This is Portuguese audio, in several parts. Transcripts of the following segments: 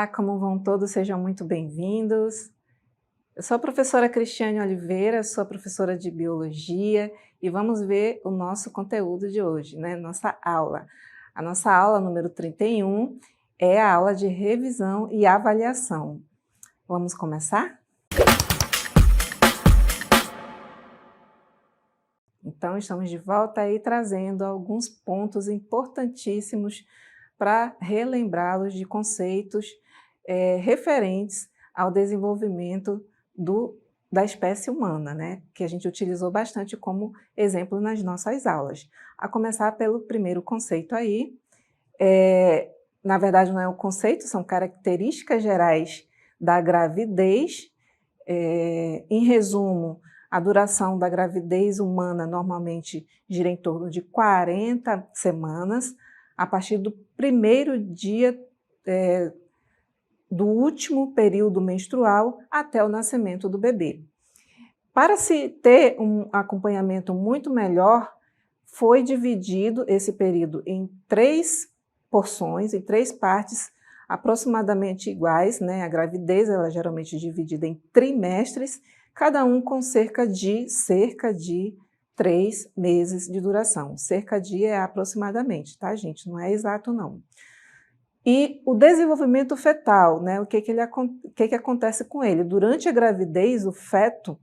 Olá, como vão todos? Sejam muito bem-vindos. Eu sou a professora Cristiane Oliveira, sou professora de Biologia e vamos ver o nosso conteúdo de hoje, né? Nossa aula. A nossa aula número 31 é a aula de revisão e avaliação. Vamos começar? Então, estamos de volta aí trazendo alguns pontos importantíssimos para relembrá-los de conceitos referentes ao desenvolvimento da espécie humana, né? Que a gente utilizou bastante como exemplo nas nossas aulas. A começar pelo primeiro conceito aí, na verdade não é um conceito, são características gerais da gravidez. Em resumo, a duração da gravidez humana normalmente gira em torno de 40 semanas, a partir do primeiro dia do último período menstrual até o nascimento do bebê. Para se ter um acompanhamento muito melhor, foi dividido esse período em 3 porções, em 3 partes aproximadamente iguais, né? A gravidez ela é geralmente dividida em trimestres, cada um com cerca de 3 meses de duração. Cerca de é aproximadamente, tá, gente? Não é exato, não. E o desenvolvimento fetal, né? O que acontece com ele? Durante a gravidez, o feto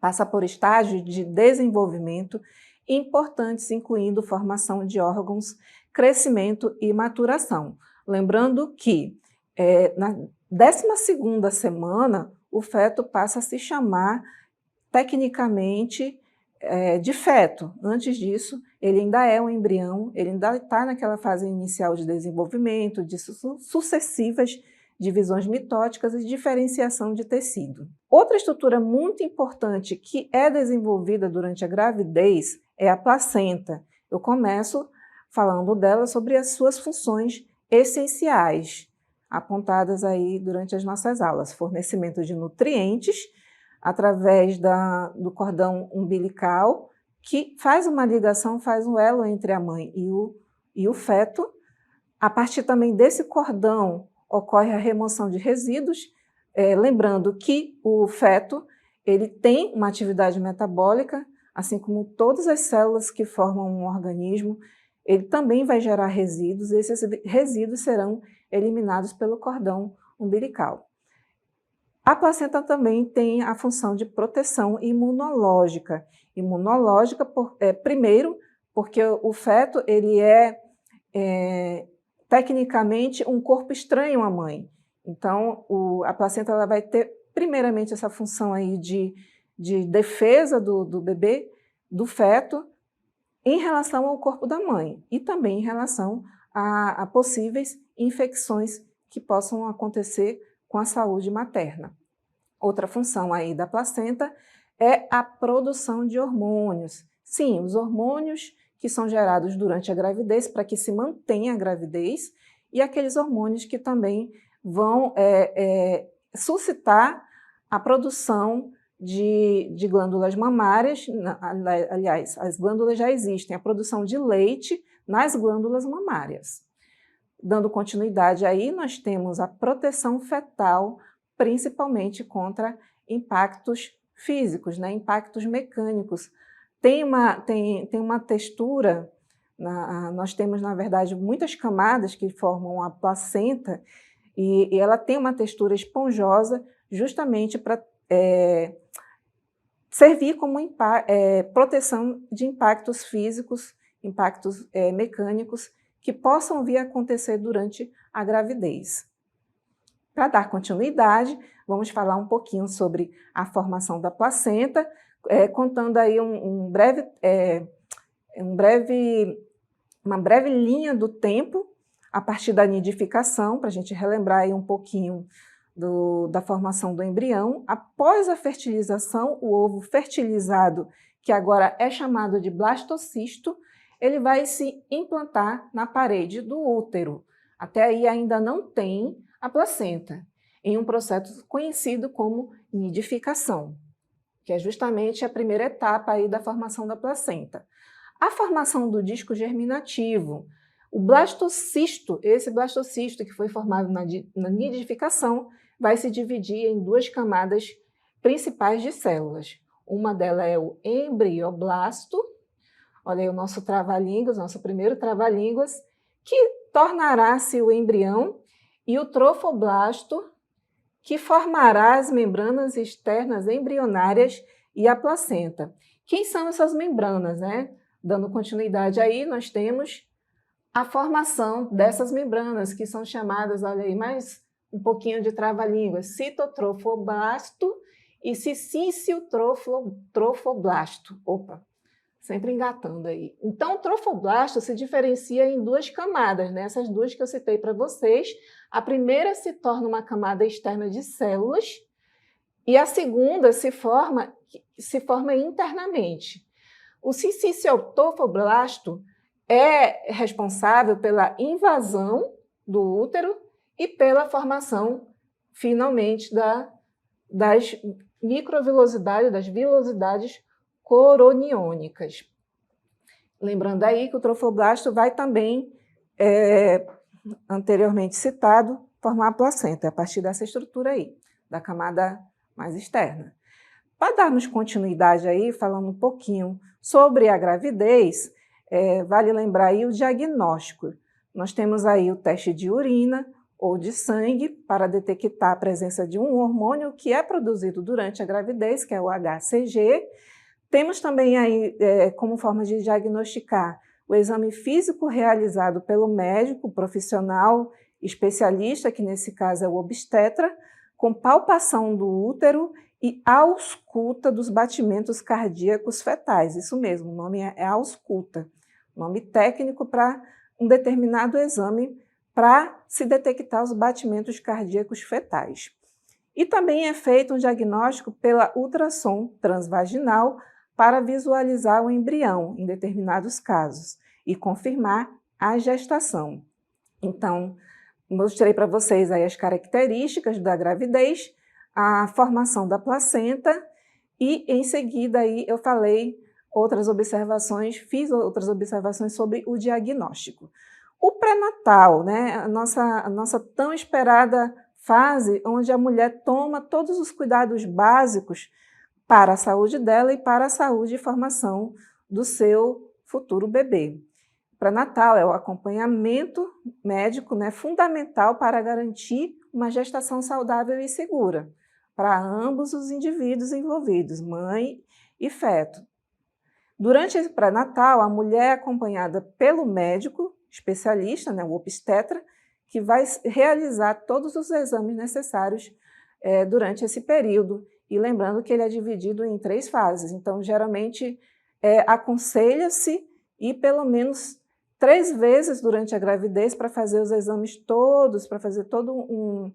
passa por estágios de desenvolvimento importantes, incluindo formação de órgãos, crescimento e maturação. Lembrando que na 12ª semana, o feto passa a se chamar tecnicamente de feto. Antes disso, ele ainda é um embrião, ele ainda está naquela fase inicial de desenvolvimento, de sucessivas divisões mitóticas e diferenciação de tecido. Outra estrutura muito importante que é desenvolvida durante a gravidez é a placenta. Eu começo falando dela sobre as suas funções essenciais, apontadas aí durante as nossas aulas. Fornecimento de nutrientes, através do cordão umbilical, que faz uma ligação, faz um elo entre a mãe e o feto. A partir também desse cordão ocorre a remoção de resíduos, lembrando que o feto ele tem uma atividade metabólica, assim como todas as células que formam um organismo, ele também vai gerar resíduos, e esses resíduos serão eliminados pelo cordão umbilical. A placenta também tem a função de proteção imunológica. Primeiro, porque o feto ele tecnicamente um corpo estranho à mãe. Então, a placenta ela vai ter primeiramente essa função aí de defesa do bebê, do feto, em relação ao corpo da mãe e também em relação a possíveis infecções que possam acontecer com a saúde materna. Outra função aí da placenta é a produção de hormônios. Sim, os hormônios que são gerados durante a gravidez para que se mantenha a gravidez e aqueles hormônios que também vão suscitar a produção de glândulas mamárias. Aliás, as glândulas já existem, a produção de leite nas glândulas mamárias. Dando continuidade aí, nós temos a proteção fetal, principalmente contra impactos físicos, né? Impactos mecânicos. Tem uma textura, nós temos, na verdade, muitas camadas que formam a placenta e ela tem uma textura esponjosa justamente para servir como proteção de impactos físicos, impactos mecânicos que possam vir a acontecer durante a gravidez. Para dar continuidade, vamos falar um pouquinho sobre a formação da placenta, contando aí uma breve linha do tempo a partir da nidificação, para a gente relembrar aí um pouquinho da formação do embrião. Após a fertilização, o ovo fertilizado, que agora é chamado de blastocisto, ele vai se implantar na parede do útero. Até aí ainda não tem a placenta, em um processo conhecido como nidificação, que é justamente a primeira etapa aí da formação da placenta. A formação do disco germinativo. O blastocisto, esse blastocisto que foi formado na nidificação, vai se dividir em duas camadas principais de células. Uma delas é o embrioblasto, olha aí o nosso trava-línguas, nosso primeiro trava-línguas, que tornará-se o embrião, e o trofoblasto, que formará as membranas externas embrionárias e a placenta. Quem são essas membranas, né? Dando continuidade aí, nós temos a formação dessas membranas, que são chamadas, olha aí, mais um pouquinho de trava-línguas, citotrofoblasto e cicício-trofoblasto. Opa, sempre engatando aí. Então, o trofoblasto se diferencia em duas camadas, né? Essas duas que eu citei para vocês. A primeira se torna uma camada externa de células e a segunda se forma internamente. O cicício-trofoblasto é responsável pela invasão do útero e pela formação, finalmente, das microvilosidades, das vilosidades coroniônicas. Lembrando aí que o trofoblasto vai também, anteriormente citado, formar a placenta, a partir dessa estrutura aí, da camada mais externa. Para darmos continuidade aí, falando um pouquinho sobre a gravidez, vale lembrar aí o diagnóstico. Nós temos aí o teste de urina ou de sangue para detectar a presença de um hormônio que é produzido durante a gravidez, que é o HCG. Temos também aí, como forma de diagnosticar, o exame físico realizado pelo médico profissional especialista, que nesse caso é o obstetra, com palpação do útero e ausculta dos batimentos cardíacos fetais. Isso mesmo, o nome é ausculta, nome técnico para um determinado exame para se detectar os batimentos cardíacos fetais. E também é feito um diagnóstico pela ultrassom transvaginal para visualizar o embrião em determinados casos e confirmar a gestação. Então, mostrei para vocês aí as características da gravidez, a formação da placenta e, em seguida, aí eu falei outras observações, fiz outras observações sobre o diagnóstico. O pré-natal, né, a nossa tão esperada fase onde a mulher toma todos os cuidados básicos para a saúde dela e para a saúde e formação do seu futuro bebê. O pré-natal é o acompanhamento médico, né, fundamental para garantir uma gestação saudável e segura para ambos os indivíduos envolvidos, mãe e feto. Durante esse pré-natal, a mulher é acompanhada pelo médico especialista, né, o obstetra, que vai realizar todos os exames necessários durante esse período. E lembrando que ele é dividido em 3 fases. Então, geralmente, aconselha-se ir pelo menos 3 vezes durante a gravidez para fazer os exames todos, para fazer todo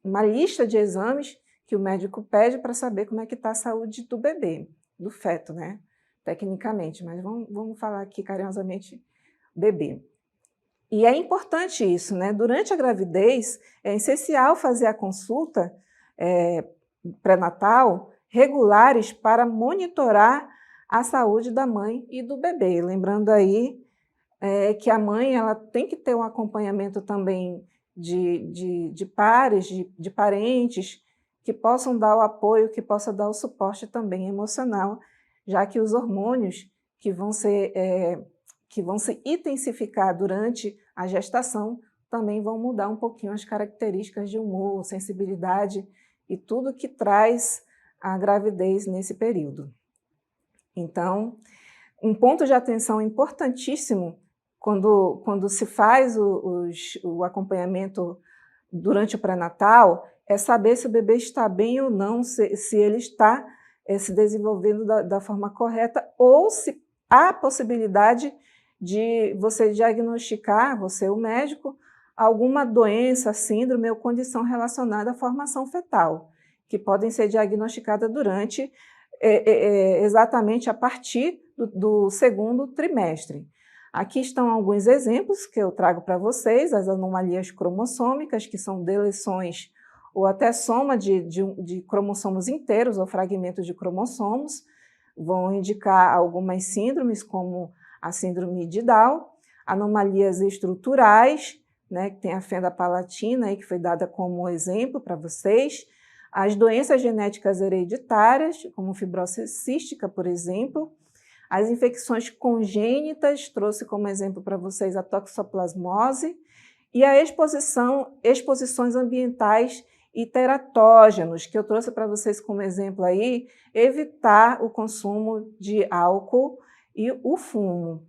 uma lista de exames que o médico pede para saber como é que está a saúde do bebê, do feto, né? Tecnicamente, mas vamos falar aqui carinhosamente bebê. E é importante isso, né? Durante a gravidez, é essencial fazer a consulta pré-natal regulares para monitorar a saúde da mãe e do bebê. Lembrando aí que a mãe ela tem que ter um acompanhamento também de pares, de parentes, que possam dar o apoio, que possam dar o suporte também emocional, já que os hormônios que vão se intensificar durante a gestação também vão mudar um pouquinho as características de humor, sensibilidade e tudo que traz a gravidez nesse período. Então, um ponto de atenção importantíssimo quando se faz o acompanhamento durante o pré-natal é saber se o bebê está bem ou não, se ele está se desenvolvendo da forma correta ou se há a possibilidade de você diagnosticar, você, o médico, alguma doença, síndrome ou condição relacionada à formação fetal, que podem ser diagnosticadas durante, exatamente a partir do 2º trimestre. Aqui estão alguns exemplos que eu trago para vocês, as anomalias cromossômicas, que são deleções ou até soma de cromossomos inteiros ou fragmentos de cromossomos, vão indicar algumas síndromes, como a síndrome de Down, anomalias estruturais, né, que tem a fenda palatina, aí, que foi dada como exemplo para vocês, as doenças genéticas hereditárias, como fibrose cística, por exemplo, as infecções congênitas, trouxe como exemplo para vocês a toxoplasmose, e a exposições ambientais e teratógenos, que eu trouxe para vocês como exemplo aí, evitar o consumo de álcool e o fumo,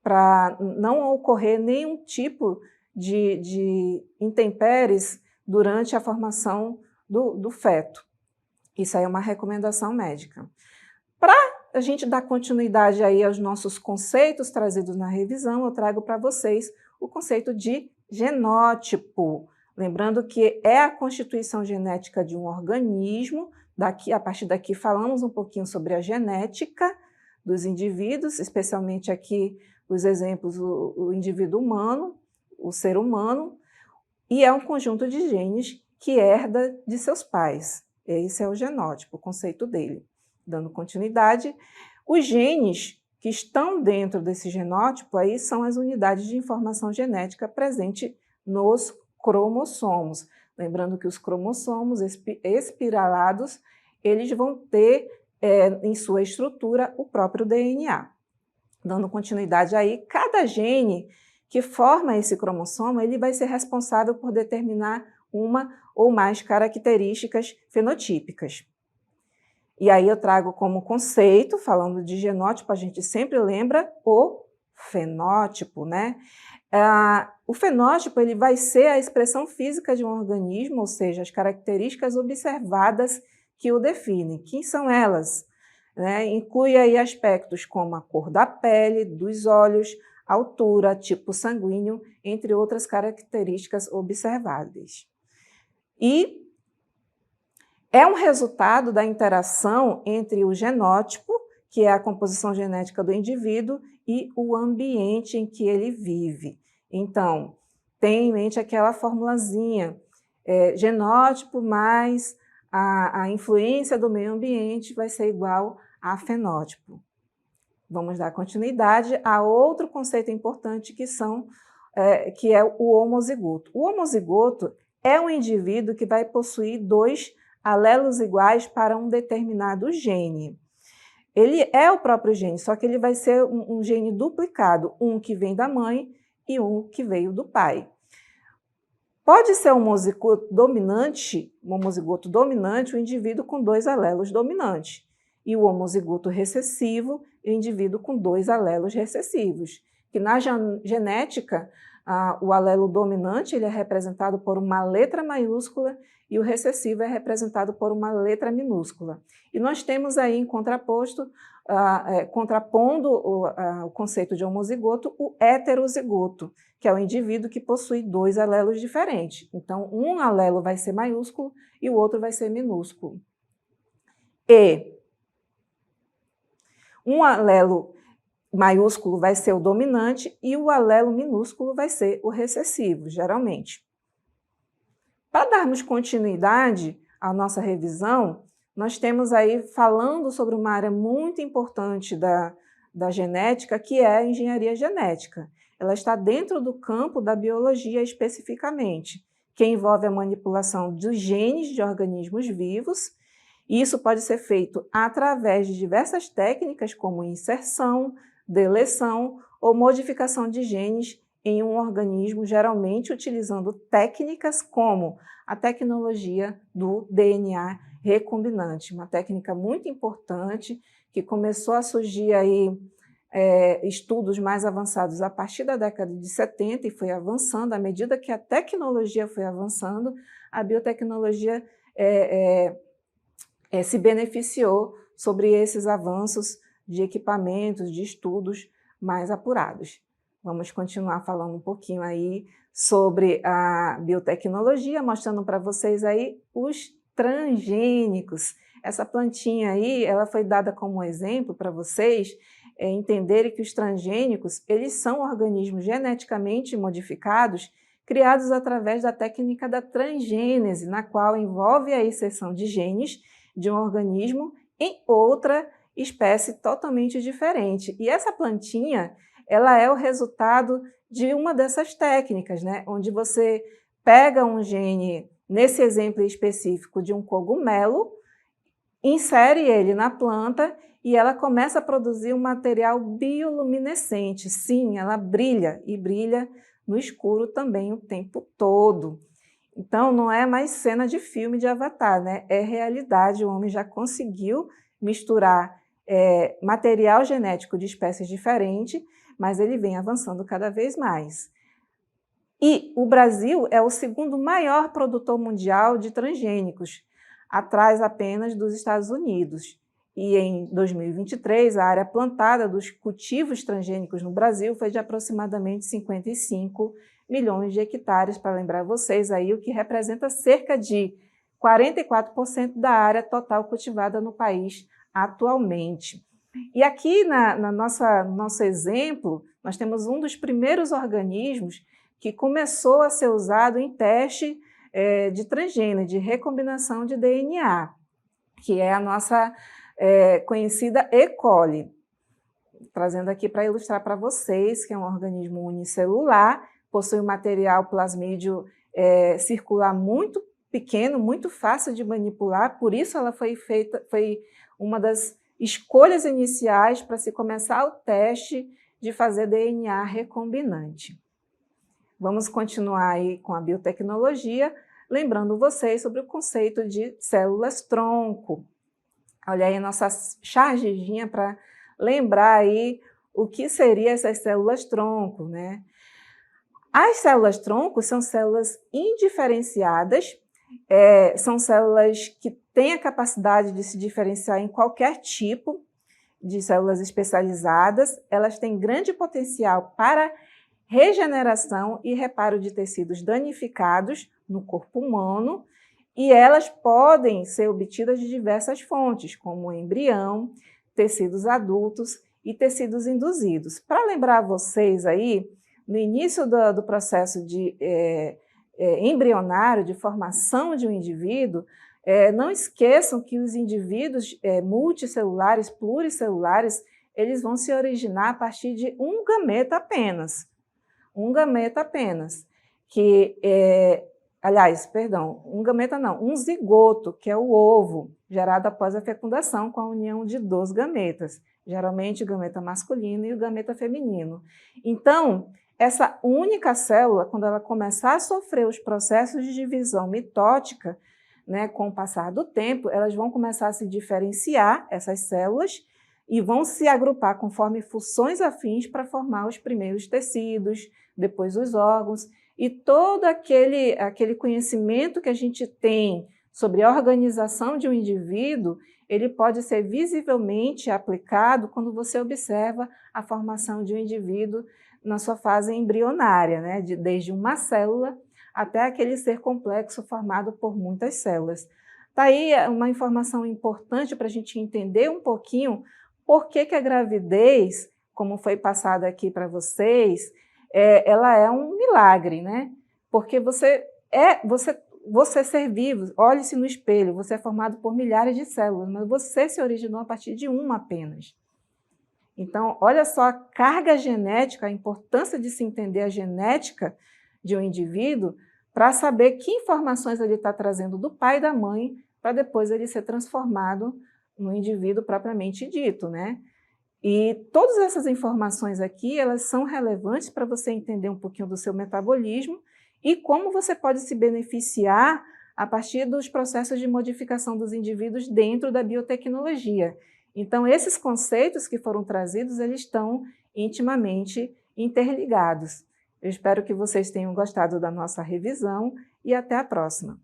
para não ocorrer nenhum tipo de intempéries durante a formação do feto. Isso aí é uma recomendação médica. Para a gente dar continuidade aí aos nossos conceitos trazidos na revisão, eu trago para vocês o conceito de genótipo. Lembrando que é a constituição genética de um organismo. A partir daqui falamos um pouquinho sobre a genética dos indivíduos, especialmente aqui os exemplos, o indivíduo humano, o ser humano, e é um conjunto de genes que herda de seus pais. Esse é o genótipo, o conceito dele. Dando continuidade, os genes que estão dentro desse genótipo aí são as unidades de informação genética presentes nos cromossomos. Lembrando que os cromossomos espiralados, eles vão ter em sua estrutura o próprio DNA. Dando continuidade aí, cada gene que forma esse cromossomo, ele vai ser responsável por determinar uma ou mais características fenotípicas. E aí eu trago como conceito, falando de genótipo, a gente sempre lembra o fenótipo, né? O fenótipo ele vai ser a expressão física de um organismo, ou seja, as características observadas que o definem. Quem são elas? Né? Inclui aí aspectos como a cor da pele, dos olhos, altura, tipo sanguíneo, entre outras características observáveis. E é um resultado da interação entre o genótipo, que é a composição genética do indivíduo, e o ambiente em que ele vive. Então, tenha em mente aquela formulazinha, genótipo mais a influência do meio ambiente vai ser igual a fenótipo. Vamos dar continuidade a outro conceito importante que é o homozigoto. O homozigoto é um indivíduo que vai possuir 2 alelos iguais para um determinado gene. Ele é o próprio gene, só que ele vai ser um gene duplicado, um que vem da mãe e um que veio do pai. Pode ser um homozigoto dominante, o indivíduo com 2 alelos dominantes, e o homozigoto recessivo, o indivíduo com 2 alelos recessivos, que na genética, o alelo dominante ele é representado por uma letra maiúscula e o recessivo é representado por uma letra minúscula. E nós temos aí em contrapondo o conceito de homozigoto, o heterozigoto, que é o indivíduo que possui 2 alelos diferentes. Então, um alelo vai ser maiúsculo e o outro vai ser minúsculo. E um alelo maiúsculo vai ser o dominante e o alelo minúsculo vai ser o recessivo, geralmente. Para darmos continuidade à nossa revisão, nós temos aí falando sobre uma área muito importante da genética, que é a engenharia genética. Ela está dentro do campo da biologia especificamente, que envolve a manipulação dos genes de organismos vivos. E isso pode ser feito através de diversas técnicas, como inserção, deleção ou modificação de genes em um organismo, geralmente utilizando técnicas como a tecnologia do DNA recombinante, uma técnica muito importante que começou a surgir aí estudos mais avançados a partir da década de 70 e foi avançando. À medida que a tecnologia foi avançando, a biotecnologia se beneficiou sobre esses avanços de equipamentos, de estudos mais apurados. Vamos continuar falando um pouquinho aí sobre a biotecnologia, mostrando para vocês aí os transgênicos. Essa plantinha aí, ela foi dada como exemplo para vocês entenderem que os transgênicos, eles são organismos geneticamente modificados, criados através da técnica da transgênese, na qual envolve a inserção de genes de um organismo em outra espécie totalmente diferente. E essa plantinha, ela é o resultado de uma dessas técnicas, né? Onde você pega um gene, nesse exemplo específico de um cogumelo, insere ele na planta e ela começa a produzir um material bioluminescente. Sim, ela brilha e brilha no escuro também o tempo todo. Então, não é mais cena de filme de Avatar, né? É realidade, o homem já conseguiu misturar material genético de espécies diferentes, mas ele vem avançando cada vez mais. E o Brasil é o segundo maior produtor mundial de transgênicos, atrás apenas dos Estados Unidos. E em 2023, a área plantada dos cultivos transgênicos no Brasil foi de aproximadamente 55 milhões de hectares, para lembrar vocês aí, o que representa cerca de 44% da área total cultivada no país atualmente. E aqui no nosso exemplo, nós temos um dos primeiros organismos que começou a ser usado em teste de transgênero, de recombinação de DNA, que é a nossa conhecida E. coli. Trazendo aqui para ilustrar para vocês que é um organismo unicelular, possui um material plasmídio circular muito pequeno, muito fácil de manipular, por isso ela foi uma das escolhas iniciais para se começar o teste de fazer DNA recombinante. Vamos continuar aí com a biotecnologia, lembrando vocês sobre o conceito de células-tronco. Olha aí a nossa chargezinha para lembrar aí o que seriam essas células-tronco, né? As células-tronco são células indiferenciadas, são células que têm a capacidade de se diferenciar em qualquer tipo de células especializadas, elas têm grande potencial para regeneração e reparo de tecidos danificados no corpo humano, e elas podem ser obtidas de diversas fontes, como embrião, tecidos adultos e tecidos induzidos. Para lembrar vocês aí, no início do processo embrionário, de formação de um indivíduo, não esqueçam que os indivíduos multicelulares, pluricelulares, eles vão se originar a partir de um gameta apenas. Um gameta apenas, um zigoto, que é o ovo, gerado após a fecundação com a união de 2 gametas, geralmente o gameta masculino e o gameta feminino. Então, essa única célula, quando ela começar a sofrer os processos de divisão mitótica, né, com o passar do tempo, elas vão começar a se diferenciar, essas células, e vão se agrupar conforme funções afins para formar os primeiros tecidos, depois os órgãos, e todo aquele conhecimento que a gente tem sobre a organização de um indivíduo, ele pode ser visivelmente aplicado quando você observa a formação de um indivíduo na sua fase embrionária, né? Desde uma célula até aquele ser complexo formado por muitas células. Está aí uma informação importante para a gente entender um pouquinho por que a gravidez, como foi passada aqui para vocês, ela é um milagre, né? Porque você ser vivo, olhe-se no espelho, você é formado por milhares de células, mas você se originou a partir de uma apenas. Então, olha só a carga genética, a importância de se entender a genética de um indivíduo para saber que informações ele está trazendo do pai e da mãe para depois ele ser transformado no indivíduo propriamente dito, né? E todas essas informações aqui, elas são relevantes para você entender um pouquinho do seu metabolismo e como você pode se beneficiar a partir dos processos de modificação dos indivíduos dentro da biotecnologia. Então, esses conceitos que foram trazidos, eles estão intimamente interligados. Eu espero que vocês tenham gostado da nossa revisão e até a próxima.